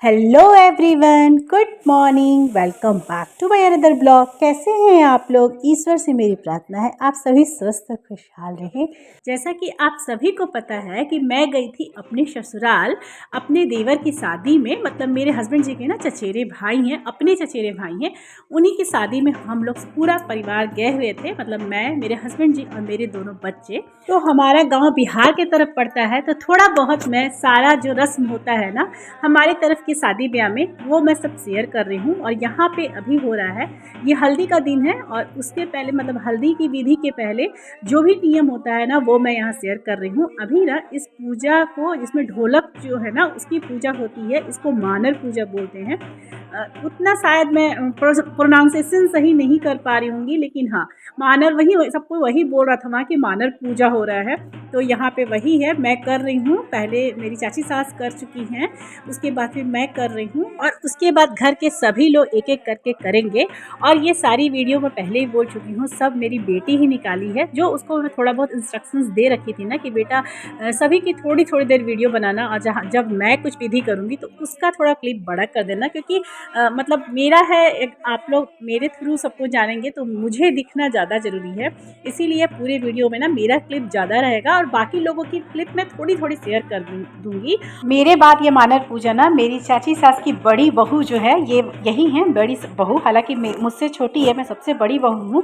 Hello everyone, good morning. Welcome back to my another blog. कैसे हैं आप लोग? ईश्वर से मेरी प्रार्थना है आप सभी स्वस्थ और खुशहाल रहें। जैसा कि आप सभी को पता है कि मैं गई थी अपने ससुराल अपने देवर की शादी में। मतलब मेरे हस्बैंड जी के ना चचेरे भाई हैं, अपने चचेरे भाई हैं। उन्हीं की शादी में हम लोग पूरा परिवार गए हुए थे। मतलब मैं, मेरे हस्बैंड जी और मेरे दोनों बच्चे। तो हमारा गाँव बिहार के तरफ पड़ता है, तो थोड़ा बहुत मैं सारा जो रस्म होता है ना हमारे तरफ की शादी ब्याह में, वो मैं सब शेयर कर रही हूँ। और यहाँ पे अभी हो रहा है, ये हल्दी का दिन है और उसके पहले मतलब हल्दी की विधि के पहले जो भी नियम होता है ना वो मैं यहाँ शेयर कर रही हूँ। अभी ना इस पूजा को, जिसमें ढोलक जो है ना उसकी पूजा होती है, इसको मानर पूजा बोलते हैं। उतना शायद मैं प्रोनाउंसिएशन सही नहीं कर पा रही होंगी, लेकिन हाँ मानर, वही सबको वही बोल रहा था वहाँ कि मानर पूजा हो रहा है। तो यहाँ पे वही है, मैं कर रही हूँ। पहले मेरी चाची सास कर चुकी हैं, उसके बाद फिर मैं कर रही हूँ और उसके बाद घर के सभी लोग एक एक करके करेंगे। और ये सारी वीडियो मैं पहले ही बोल चुकी हूँ, सब मेरी बेटी ही निकाली है, जो उसको मैं थोड़ा बहुत इंस्ट्रक्शंस दे रखी थी ना कि बेटा सभी की थोड़ी थोड़ी देर वीडियो बनाना, और जब मैं कुछ विधि करूँगी तो उसका थोड़ा क्लिप बड़ा कर देना, क्योंकि मतलब मेरा है आप लोग मेरे थ्रू सबको जानेंगे तो मुझे दिखना ज़्यादा ज़रूरी है। इसीलिए पूरे वीडियो में ना मेरा क्लिप ज़्यादा रहेगा और बाकी लोगों की क्लिप मैं थोड़ी थोड़ी शेयर कर दूँगी। मेरे बाद ये मानर पूजा ना मेरी चाची सास की बड़ी बहू जो है, ये यही है बड़ी बहू। हालांकि मुझसे छोटी है, मैं सबसे बड़ी बहू हूँ।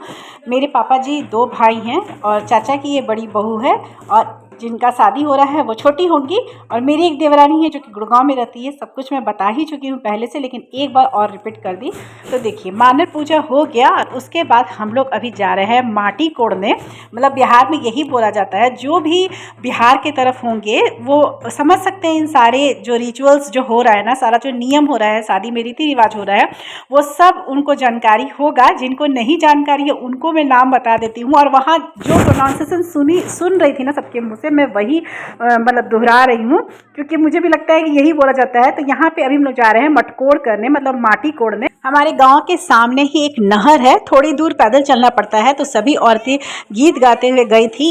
मेरे पापा जी 2 भाई हैं और चाचा की ये बड़ी बहू है, और जिनका शादी हो रहा है वो छोटी होंगी। और मेरी एक देवरानी है जो कि गुड़गांव में रहती है। सब कुछ मैं बता ही चुकी हूँ पहले से, लेकिन एक बार और रिपीट कर दी। तो देखिए, मानर पूजा हो गया और उसके बाद हम लोग अभी जा रहे हैं माटी कोड़ने। मतलब बिहार में यही बोला जाता है, जो भी बिहार के तरफ होंगे वो समझ सकते हैं इन सारे जो रिचुअल्स जो हो रहा है ना, सारा जो नियम हो रहा है, शादी में रीति रिवाज हो रहा है, वो सब उनको जानकारी होगा। जिनको नहीं जानकारी है उनको मैं नाम बता देती हूँ। और वहाँ जो प्रोनाउंसिएशन सुन रही थी ना सबके मुँह से, मैं वही मतलब दोहरा रही हूँ, क्योंकि मुझे भी लगता है कि यही बोला जाता है। तो यहाँ पे अभी हम लोग जा रहे हैं मटकोड़ करने, मतलब माटी कोड़ने। हमारे गांव के सामने ही एक नहर है, थोड़ी दूर पैदल चलना पड़ता है। तो सभी औरतें गीत गाते हुए गई थी,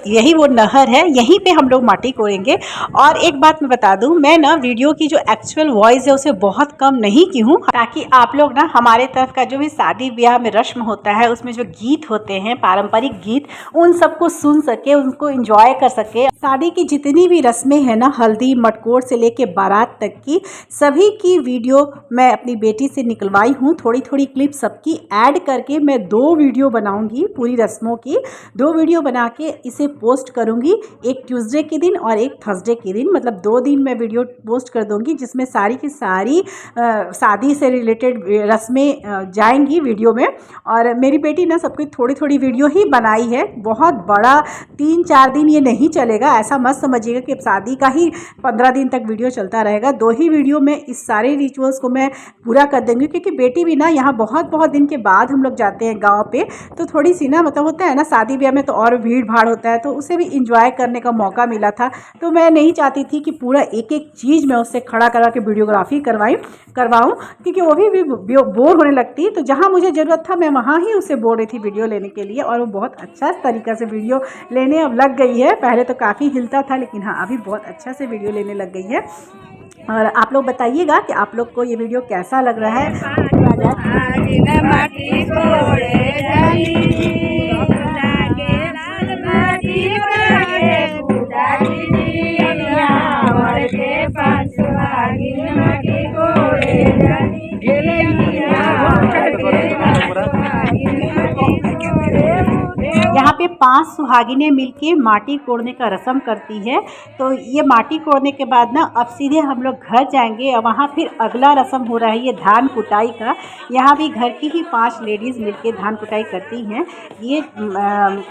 यही वो नहर है, यहीं पे हम लोग माटी कोड़ेंगे। और एक बात मैं बता दूं, मैं ना वीडियो की जो एक्चुअल वॉइस है उसे बहुत कम नहीं की हूँ, ताकि आप लोग ना हमारे तरफ का जो भी शादी ब्याह में रस्म होता है उसमें जो गीत होते हैं, पारंपरिक गीत, उन सबको सुन सके, उनको एंजॉय कर सके। शादी की जितनी भी रस्में हैं ना, हल्दी मटकोड़ से लेके बारात तक की, सभी की वीडियो मैं अपनी बेटी से निकलवाई हूँ। थोड़ी थोड़ी क्लिप सबकी ऐड करके मैं 2 वीडियो बनाऊंगी, पूरी रस्मों की 2 वीडियो बना के इसे पोस्ट करूंगी। एक ट्यूसडे के दिन और एक थर्सडे के दिन, मतलब 2 दिन मैं वीडियो पोस्ट कर दूंगी, जिसमें सारी की सारी शादी से रिलेटेड रस्में जाएंगी वीडियो में। और मेरी बेटी ना सबकी थोड़ी थोड़ी वीडियो ही बनाई है, बहुत बड़ा 3-4 दिन ये नहीं चलेगा। ऐसा मत समझिएगा कि शादी का ही 15 दिन तक वीडियो चलता रहेगा। 2 ही वीडियो में इस सारे रिचुअल्स को मैं पूरा कर देंगी, क्योंकि बेटी भी ना यहाँ बहुत दिन के बाद हम लोग जाते हैं गांव पे। तो थोड़ी सी ना मतलब होता है ना, शादी ब्याह में तो और भीड़ भाड़ होता है, तो उसे भी इंजॉय करने का मौका मिला था। तो मैं नहीं चाहती थी कि पूरा एक एक चीज़ मैं उससे खड़ा करा के वीडियोग्राफी करवाऊँ, क्योंकि वो भी बोर होने लगती। तो जहाँ मुझे ज़रूरत था मैं वहाँ ही उसे बोल रही थी वीडियो लेने के लिए, और वो बहुत अच्छा तरीक़ा से वीडियो लेने अब लग गई है। पहले तो काफ़ी हिलता था, लेकिन हाँ अभी बहुत अच्छा से वीडियो लेने लग गई है। और आप लोग बताइएगा कि आप लोग को ये वीडियो कैसा लग रहा है। यहाँ पे 5 सुहागिनें मिलके माटी कोड़ने का रस्म करती है। तो ये माटी कोड़ने के बाद ना अब सीधे हम लोग घर जाएंगे, और वहाँ फिर अगला रस्म हो रहा है ये धान कुटाई का। यहाँ भी घर की ही 5 लेडीज़ मिलके धान कुटाई करती हैं। ये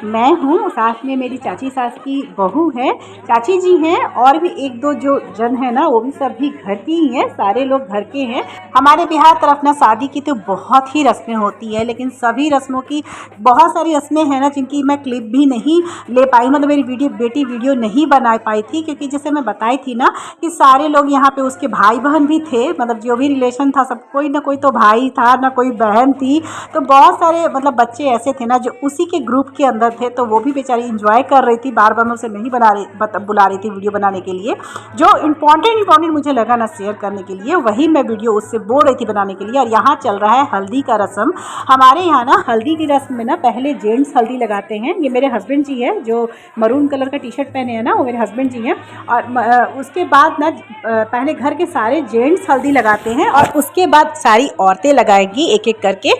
मैं हूँ, साथ में मेरी चाची सास की बहू है, चाची जी हैं, और भी 1-2 जो जन है ना वो भी सब भी घर की ही हैं, सारे लोग घर के हैं। हमारे बिहार तरफ ना शादी की तो बहुत ही रस्में होती है, लेकिन सभी रस्मों की बहुत सारी रस्में हैं ना जिनकी मैं क्लिप भी नहीं ले पाई, मतलब मेरी बेटी वीडियो नहीं बना पाई थी, क्योंकि जैसे मैं बताई थी ना कि सारे लोग यहाँ पे उसके भाई बहन भी थे, मतलब जो भी रिलेशन था सब, कोई ना कोई तो भाई था ना कोई बहन थी, तो बहुत सारे मतलब बच्चे ऐसे थे ना जो उसी के ग्रुप के अंदर थे, तो वो भी बेचारी इंजॉय कर रही थी, बार बार मैं उसे नहीं बुला रही थी वीडियो बनाने के लिए। जो इंपॉर्टेंट मुझे लगा ना शेयर करने के लिए, वही मैं वीडियो उससे बोल रही थी बनाने के लिए। और यहाँ चल रहा है हल्दी का रस्म। हमारे यहाँ ना हल्दी की रस्म में ना पहले जेंट्स हल्दी लगाते हैं। ये मेरे हस्बैंड जी है, जो मरून कलर का टी शर्ट पहने हैं ना, वो मेरे हस्बैंड जी हैं। और उसके बाद ना पहले घर के सारे जेंट्स हल्दी लगाते हैं और उसके बाद सारी औरतें लगाएंगी एक एक करके।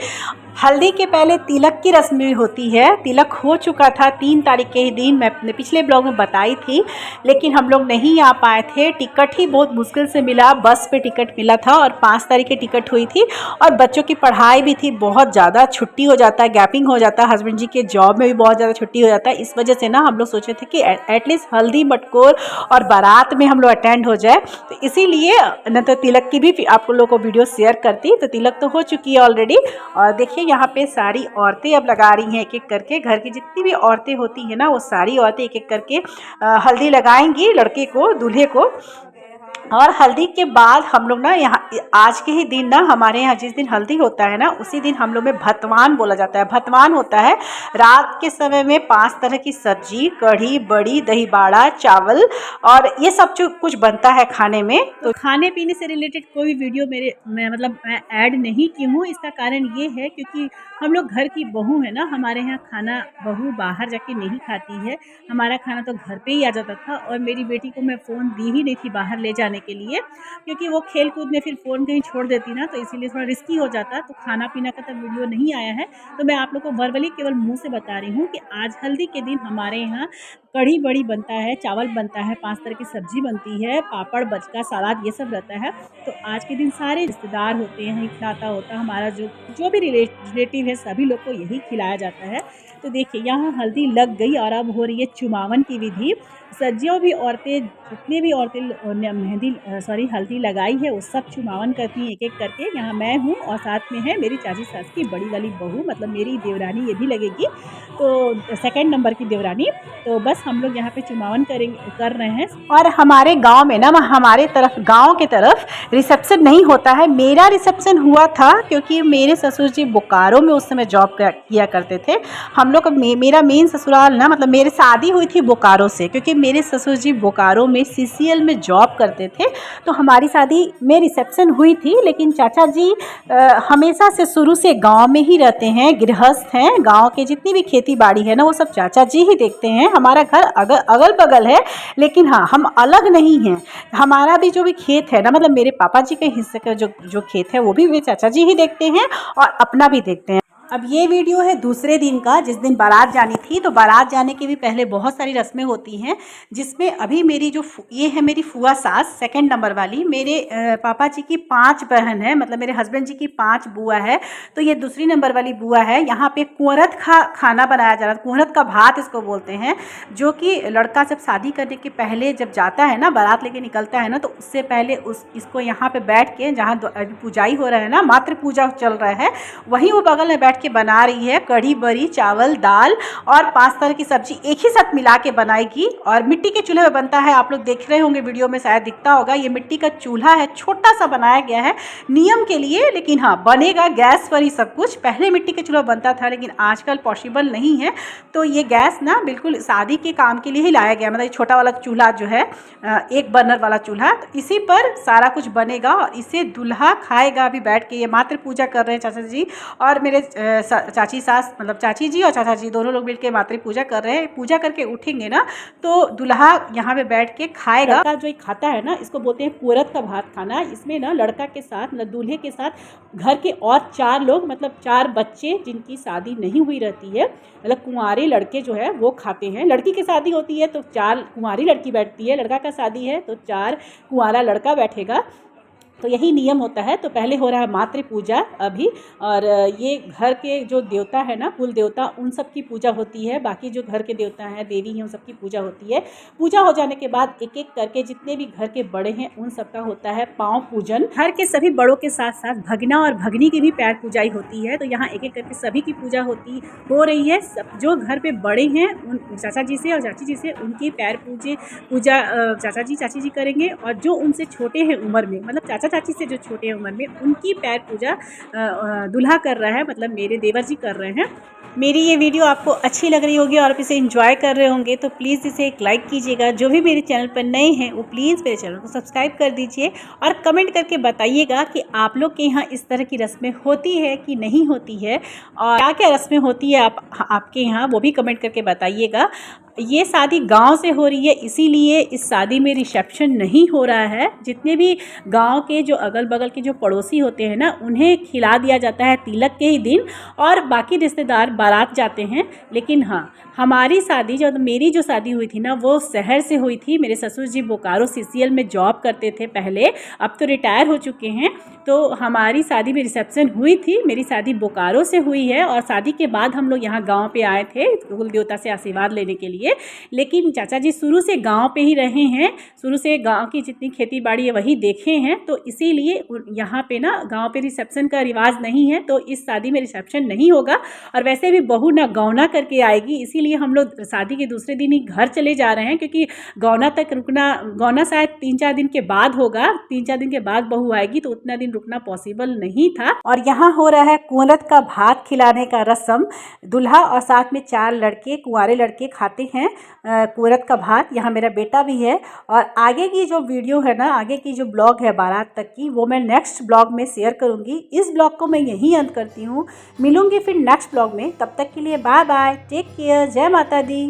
हल्दी के पहले तिलक की रस्म भी होती है। तिलक हो चुका था 3 तारीख के ही दिन, मैं अपने पिछले ब्लॉग में बताई थी, लेकिन हम लोग नहीं आ पाए थे। टिकट ही बहुत मुश्किल से मिला, बस पे टिकट मिला था और 5 तारीख की टिकट हुई थी। और बच्चों की पढ़ाई भी थी, बहुत ज़्यादा छुट्टी हो जाता है, गैपिंग हो जाता है, हस्बैंड जी के जॉब में भी बहुत ज़्यादा छुट्टी हो जाता है। इस वजह से ना हम लोग सोचे थे कि एटलीस्ट हल्दी मटकोर और बारात में हम लोग अटेंड हो जाए, तो इसीलिए न तो तिलक की भी आप लोगों को वीडियो शेयर करती। तो तिलक तो हो चुकी है ऑलरेडी। और देखिए यहाँ पे सारी औरतें अब लगा रही हैं एक एक करके, घर की जितनी भी औरतें होती हैं ना वो सारी औरतें एक एक करके हल्दी लगाएंगी लड़के को, दूल्हे को। और हल्दी के बाद हम लोग ना यहाँ आज के ही दिन ना, हमारे यहाँ जिस दिन हल्दी होता है ना उसी दिन हम लोग में भतवान बोला जाता है। भतवान होता है रात के समय में 5 तरह की सब्जी, कढ़ी, बड़ी, दही बाड़ा, चावल और ये सब जो कुछ बनता है खाने में। तो खाने पीने से रिलेटेड कोई वीडियो मैं ऐड नहीं की हूँ। इसका कारण ये है क्योंकि हम लोग घर की बहू है ना, हमारे यहाँ खाना बहू बाहर जाके नहीं खाती है, हमारा खाना तो घर पे ही आ जाता था। और मेरी बेटी को मैं फ़ोन दी ही नहीं थी बाहर ले जाने के लिए, क्योंकि वो खेल कूद में फिर फ़ोन कहीं छोड़ देती ना, तो इसीलिए थोड़ा रिस्की हो जाता। तो खाना पीना का तो वीडियो नहीं आया है, तो मैं आप लोग को वर्बली केवल मुंह से बता रही हूँ कि आज हल्दी के दिन हमारे यहाँ कढ़ी बड़ी बनता है, चावल बनता है, 5 तरह की सब्जी बनती है, पापड़, बचका, सलाद, ये सब रहता है। तो आज के दिन सारे रिश्तेदार होते हैं, खिलाता होता है, हमारा जो भी रिलेटिव है सभी लोग को यही खिलाया जाता है। तो देखिए यहाँ हल्दी लग गई और अब हो रही है चुमावन की विधि। सज्जियों भी औरतें, जितनी भी औरतें हल्दी लगाई है वो सब चुमावन करती हैं एक एक करके। यहाँ मैं हूँ और साथ में है मेरी चाची सास की बड़ी वाली बहू, मतलब मेरी देवरानी, ये भी लगेगी, तो सेकंड नंबर की देवरानी। तो बस हम लोग यहाँ पे चुमावन कर रहे हैं। और हमारे गांव में ना, हमारे गांव के तरफ रिसेप्शन नहीं होता है। मेरा रिसेप्शन हुआ था क्योंकि मेरे ससुर जी बोकारो में उस समय जॉब किया करते थे। हम लोग मेरा मेन ससुराल ना, मतलब मेरी शादी हुई थी बोकारो से, क्योंकि मेरे ससुर जी बोकारो में CCL में जॉब करते थे। तो हमारी शादी में रिसेप्शन हुई थी, लेकिन चाचा जी हमेशा से शुरू से गांव में ही रहते हैं, गृहस्थ हैं। गांव के जितनी भी खेती बाड़ी है ना वो सब चाचा जी ही देखते हैं। हमारा घर अगल बगल है, लेकिन हाँ हम अलग नहीं हैं। हमारा भी जो भी खेत है ना, मतलब मेरे पापा जी के हिस्से का जो खेत है वो भी वे चाचा जी ही देखते हैं और अपना भी देखते हैं। अब ये वीडियो है दूसरे दिन का, जिस दिन बारात जानी थी। तो बारात जाने के भी पहले बहुत सारी रस्में होती हैं, जिसमें अभी मेरी ये है मेरी फुआ सास, सेकंड नंबर वाली। मेरे पापा जी की 5 बहन है, मतलब मेरे हस्बैंड जी की 5 बुआ है, तो ये दूसरी नंबर वाली बुआ है। यहाँ पे कुंवरत खाना बनाया जा रहा है, कुंवरत का भात इसको बोलते हैं, जो कि लड़का जब शादी करने के पहले जब जाता है ना, बारात लेके निकलता है ना, तो उससे पहले इसको यहाँ पे बैठ के, जहाँ पूजाई हो रहा है ना, मातृ पूजा चल रहा है, वहीं वो बगल में बैठ के बना रही है कढ़ी, बड़ी, चावल, दाल और 5 तरह की सब्जी एक ही साथ मिला के बनाएगी। और मिट्टी के चूल्हे में बनता है, आप लोग देख रहे होंगे वीडियो में, शायद दिखता होगा। ये मिट्टी का चूल्हा है, छोटा सा बनाया गया है नियम के लिए, लेकिन हाँ बनेगा गैस पर ही सब कुछ। पहले मिट्टी के चूल्हा बनता था, लेकिन आजकल पॉसिबल नहीं है, तो ये गैस ना बिल्कुल शादी के काम के लिए ही लाया गया। मतलब छोटा वाला चूल्हा जो है, एक बर्नर वाला चूल्हा, तो इसी पर सारा कुछ बनेगा और इसे दूल्हा खाएगा। अभी बैठ के ये मातृ पूजा कर रहे हैं चाचा जी और मेरे चाची सास, मतलब चाची जी और चाचा जी दोनों लोग मिलकर मातृ पूजा कर रहे हैं। पूजा करके उठेंगे ना तो दूल्हा यहाँ पे बैठ के खाएगा। लड़का जो खाता है ना, इसको बोलते हैं कुंवरत का भात खाना। इसमें ना लड़का के साथ, मतलब दूल्हे के साथ घर के और 4 लोग, मतलब 4 बच्चे जिनकी शादी नहीं हुई रहती है, मतलब कुंवारे लड़के जो है वो खाते हैं। लड़की की शादी होती है तो 4 कुंवारी लड़की बैठती है, लड़का का शादी है तो 4 कुंवारा लड़का बैठेगा। तो यही नियम होता है। तो पहले हो रहा है मातृ पूजा अभी, और ये घर के जो देवता है ना, कुल देवता, उन सब की पूजा होती है। बाकी जो घर के देवता हैं, देवी हैं, उन सब की पूजा होती है। पूजा हो जाने के बाद एक एक करके जितने भी घर के बड़े हैं उन सब का होता है पाँव पूजन। घर के सभी बड़ों के साथ साथ भगना और भगनी की भी पैर पूजाई होती है। तो यहाँ एक एक करके सभी की पूजा हो रही है। सब जो घर पे बड़े हैं उन चाचा जी से और चाची जी से उनकी पैर पूजा चाचा जी चाची जी करेंगे, और जो उनसे छोटे हैं उम्र में, मतलब चाचा चाची से जो छोटे हैं उम्र में, उनकी पैर पूजा दूल्हा कर रहा है, मतलब मेरे देवर जी कर रहे हैं। मेरी ये वीडियो आपको अच्छी लग रही होगी और आप इसे एंजॉय कर रहे होंगे तो प्लीज़ इसे एक लाइक कीजिएगा। जो भी मेरे चैनल पर नए हैं वो प्लीज़ मेरे चैनल को सब्सक्राइब कर दीजिए, और कमेंट करके बताइएगा कि आप लोग के यहाँ इस तरह की रस्में होती है कि नहीं होती है, और क्या क्या रस्में होती है आपके यहाँ, वो भी कमेंट करके बताइएगा। ये शादी गांव से हो रही है, इसीलिए इस शादी में रिसेप्शन नहीं हो रहा है। जितने भी गांव के जो अगल बगल के जो पड़ोसी होते हैं ना, उन्हें खिला दिया जाता है तिलक के ही दिन, और बाकी रिश्तेदार बारात जाते हैं। लेकिन हाँ, हमारी शादी मेरी जो शादी हुई थी ना, वो शहर से हुई थी। मेरे ससुर जी बोकारो CCL में जॉब करते थे पहले, अब तो रिटायर हो चुके हैं। तो हमारी शादी में रिसेप्शन हुई थी, मेरी शादी बोकारो से हुई है, और शादी के बाद हम लोग यहाँ गांव पे आए थे कुल देवता से आशीर्वाद लेने के लिए। लेकिन चाचा जी शुरू से गांव पे ही रहे हैं, शुरू से गांव की जितनी खेती बाड़ी है वही देखे हैं, तो इसीलिए यहाँ पे ना गांव पे रिसेप्शन का रिवाज नहीं है। तो इस शादी में रिसेप्शन नहीं होगा, और वैसे भी बहू ना गौना करके आएगी, इसीलिए हम लोग शादी के दूसरे दिन ही घर चले जा रहे हैं, क्योंकि गौना शायद 3-4 दिन के बाद होगा। 3-4 दिन के बाद बहू आएगी, तो उतना दिन रुकना पॉसिबल नहीं था। और यहाँ हो रहा है कुंवरत का भात खिलाने का रस्म। दूल्हा और साथ में 4 लड़के, कुंवारे लड़के खाते हैं कुंवरत का भात। यहाँ मेरा बेटा भी है। और आगे की जो वीडियो है ना, आगे की जो ब्लॉग है बारात तक की, वो मैं नेक्स्ट ब्लॉग में शेयर करूँगी। इस ब्लॉग को मैं यहीं अंत करती हूँ, मिलूँगी फिर नेक्स्ट ब्लॉग में। तब तक के लिए बाय बाय, टेक केयर, जय माता दी।